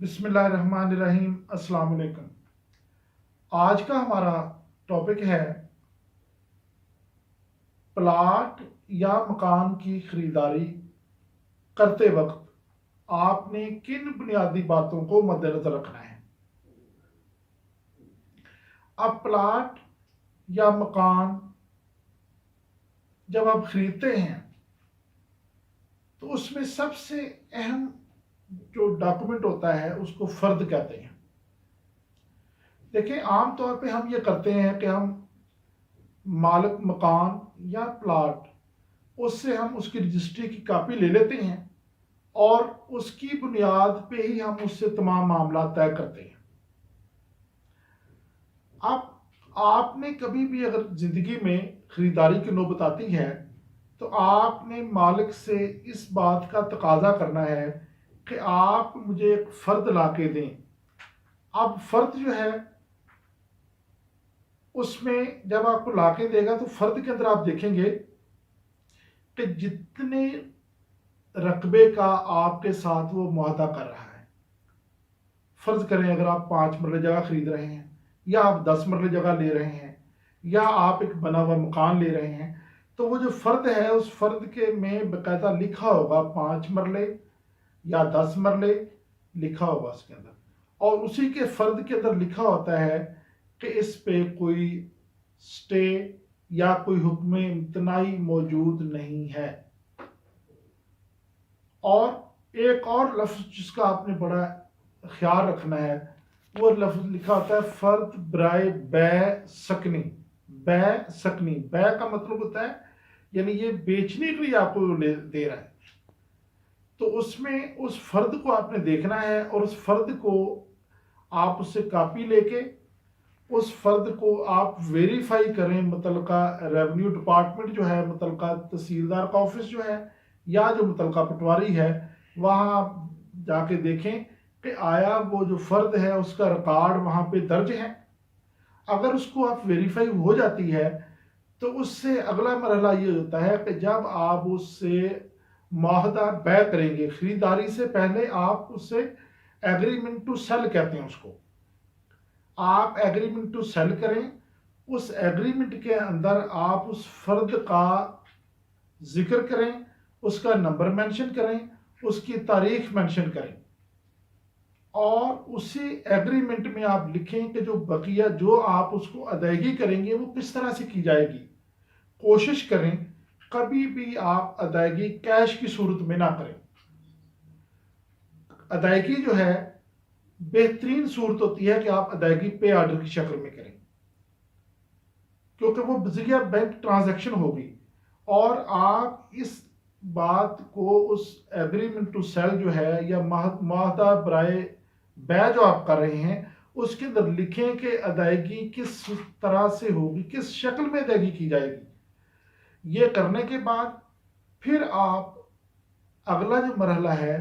बिस्मिल्लाहिर्रहमानिर्रहीम। अस्सलाम वालेकुम। आज का हमारा टॉपिक है प्लाट या मकान की खरीदारी करते वक्त आपने किन बुनियादी बातों को मद्देनजर रखना है। अब प्लाट या मकान जब आप खरीदते हैं तो उसमें सबसे अहम जो डॉक्यूमेंट होता है उसको फर्द कहते हैं। देखिए, आम तौर पे हम ये करते हैं कि हम मालिक मकान या प्लाट उससे हम उसकी रजिस्ट्री की कॉपी ले लेते हैं और उसकी बुनियाद पे ही हम उससे तमाम मामला तय करते हैं। अब आपने कभी भी अगर ज़िंदगी में ख़रीदारी की नौबत आती है तो आपने मालिक से इस बात का तकाजा करना है कि आप मुझे एक फ़र्द ला के दें। अब फ़र्द जो है उसमें जब आपको ला के देगा तो फ़र्द के अंदर आप देखेंगे कि जितने रकबे का आपके साथ वो मुआहदा कर रहा है। फ़र्ज़ करें अगर आप 5 मरले जगह ख़रीद रहे हैं या आप 10 मरले जगह ले रहे हैं या आप एक बना हुआ मकान ले रहे हैं, तो वो जो फ़र्द है उस फ़र्द के में बाकायदा लिखा होगा 5 मरले या 10 मरले लिखा होगा उसके अंदर, और उसी के फ़र्द के अंदर लिखा होता है कि इस पे कोई स्टे या कोई हुक्म इम्तनाई मौजूद नहीं है। और एक और लफ्ज़ जिसका आपने बड़ा ख्याल रखना है वो लफ्ज़ लिखा होता है फ़र्द बराए बै सकनी। बै सकनी, बै का मतलब होता है यानी ये बेचने के लिए आपको दे रहा है, तो उसमें उस फ़र्द को आपने देखना है और उस फ़र्द को आप उससे कापी लेके उस फ़र्द को आप वेरीफाई करें। मुतलका रेवेन्यू डिपार्टमेंट जो है, मुतलका तहसीलदार का ऑफिस जो है या जो मुतलका पटवारी है, वहाँ जाके देखें कि आया वो जो फ़र्द है उसका रिकॉर्ड वहाँ पे दर्ज है। अगर उसको आप वेरीफाई हो जाती है तो उससे अगला मरहला ये होता है कि जब आप उससे मुआहदा बै करेंगे, ख़रीदारी से पहले आप उससे एग्रीमेंट टू सेल कहते हैं उसको, आप एग्रीमेंट टू सेल करें। उस एग्रीमेंट के अंदर आप उस फ़र्द का जिक्र करें, उसका नंबर मेंशन करें, उसकी तारीख मेंशन करें और उसी एग्रीमेंट में आप लिखें कि जो बकिया जो आप उसको अदायगी करेंगे वो किस तरह से की जाएगी। कोशिश करें कभी भी आप अदायगी कैश की सूरत में ना करें। अदायगी जो है बेहतरीन सूरत होती है कि आप अदायगी पे ऑर्डर की शक्ल में करें, क्योंकि वो बज़िया बैंक ट्रांजैक्शन होगी और आप इस बात को उस एग्रीमेंट टू सेल जो है या मुआहदा बराए बै जो आप कर रहे हैं उसके अंदर लिखें कि अदायगी किस तरह से होगी, किस शक्ल में अदायगी की जाएगी। ये करने के बाद फिर आप अगला जो मरहला है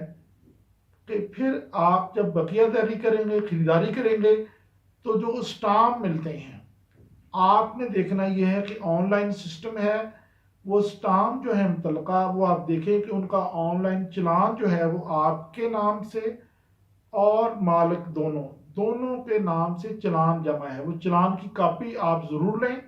कि फिर आप जब बकिया अदायगी करेंगे, खरीदारी करेंगे, तो जो स्टाम्प मिलते हैं आपने देखना यह है कि ऑनलाइन सिस्टम है, वो स्टाम्प जो है मुतलका वो आप देखें कि उनका ऑनलाइन चलान जो है वो आपके नाम से और मालिक दोनों के नाम से चलान जमा है। वो चलान की कॉपी आप ज़रूर लें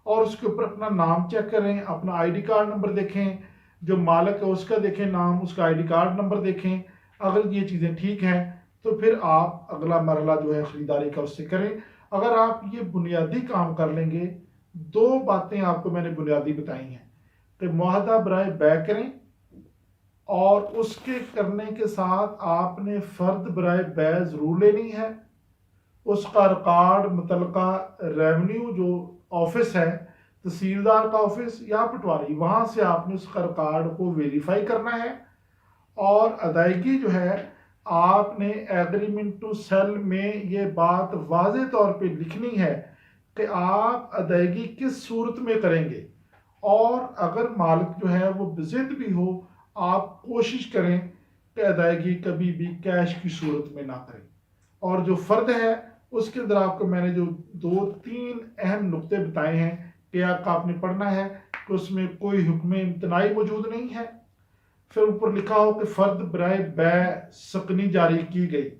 और उसके ऊपर अपना नाम चेक करें, अपना आईडी कार्ड नंबर देखें, जो मालिक है उसका देखें नाम, उसका आईडी कार्ड नंबर देखें। अगर ये चीज़ें ठीक हैं तो फिर आप अगला मरहला जो है ख़रीदारी का उससे करें। अगर आप ये बुनियादी काम कर लेंगे, 2 बातें आपको मैंने बुनियादी बताई हैं कि मुआहदा बराए बै करें और उसके करने के साथ आपने फ़र्द बराए बै ज़रूर लेनी है। उसका रिकॉर्ड मुतलका रेवेन्यू जो ऑफिस है, तहसीलदार का ऑफिस या पटवारी, वहाँ से आपने उसका रिकॉर्ड को वेरीफाई करना है और अदायगी जो है आपने एग्रीमेंट टू सेल में ये बात वाज़े तौर पे लिखनी है कि आप अदायगी किस सूरत में करेंगे। और अगर मालिक जो है वो ज़िद भी हो, आप कोशिश करें कि अदायगी कभी भी कैश की सूरत में ना करें। और जो फ़र्द है उसके अंदर आपको मैंने जो 2-3 अहम नुक्ते बताए हैं कि आपने पढ़ना है कि उसमें कोई हुक्म इम्तनाई मौजूद नहीं है, फिर ऊपर लिखा हो कि फ़र्द बराए बै सकनी जारी की गई,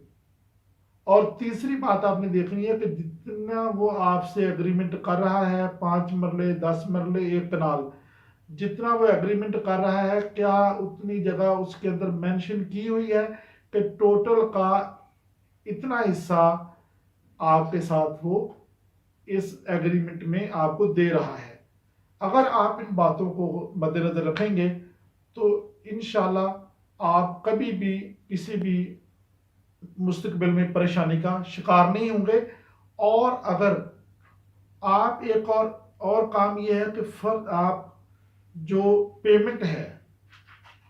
اور تیسری بات آپ نے دیکھنی ہے کہ جتنا وہ آپ سے اگریمنٹ کر رہا ہے 5 مرلے 10 مرلے 1 کنال، جتنا وہ اگریمنٹ کر رہا ہے کیا اتنی جگہ اس کے اندر مینشن کی ہوئی ہے کہ ٹوٹل کا اتنا حصہ آپ کے ساتھ وہ اس ایگریمنٹ میں آپ کو دے رہا ہے. اگر آپ ان باتوں کو مد نظر رکھیں گے تو انشاءاللہ آپ کبھی بھی کسی بھی مستقبل میں پریشانی کا شکار نہیں ہوں گے. اور اگر آپ ایک اور کام یہ ہے کہ فرد آپ جو پیمنٹ ہے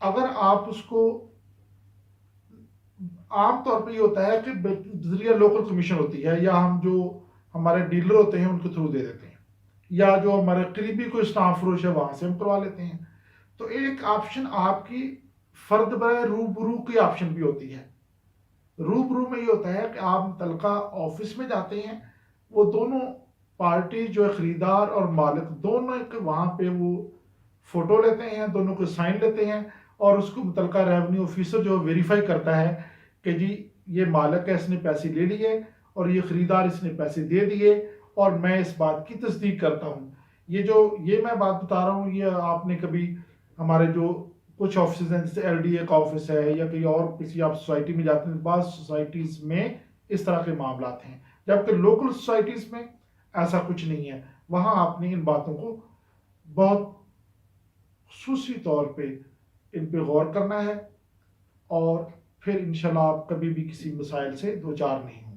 اگر آپ اس کو عام طور پہ یہ ہوتا ہے کہ ذریعہ لوکل کمیشن ہوتی ہے یا ہم جو ہمارے ڈیلر ہوتے ہیں ان کے تھرو دے دیتے ہیں یا جو ہمارے قریبی کوئی اسٹاف فروش ہے وہاں سے ہم کروا لیتے ہیں. تو ایک آپشن آپ کی فرد برائے روبرو کی آپشن بھی ہوتی ہے. روبرو میں یہ ہوتا ہے کہ آپ متعلقہ آفس میں جاتے ہیں، وہ دونوں پارٹی جو ہے خریدار اور مالک دونوں وہاں پہ وہ فوٹو لیتے ہیں، دونوں کو سائن لیتے ہیں اور اس کو متعلقہ ریونیو آفیسر جو ویریفائی کرتا ہے کہ جی یہ مالک ہے، اس نے پیسے لے لیے اور یہ خریدار اس نے پیسے دے دیے اور میں اس بات کی تصدیق کرتا ہوں. یہ میں بات بتا رہا ہوں، یہ آپ نے کبھی ہمارے جو کچھ آفسز ہیں جیسے ایل ڈی اے کا آفس ہے یا کہیں اور کسی آپ سوسائٹی میں جاتے ہیں، بعض سوسائٹیز میں اس طرح کے معاملات ہیں، جبکہ لوکل سوسائٹیز میں ایسا کچھ نہیں ہے. وہاں آپ نے ان باتوں کو بہت خصوصی طور پہ ان پہ غور کرنا ہے اور پھر انشاءاللہ آپ کبھی بھی کسی مسائل سے دوچار نہیں ہوں.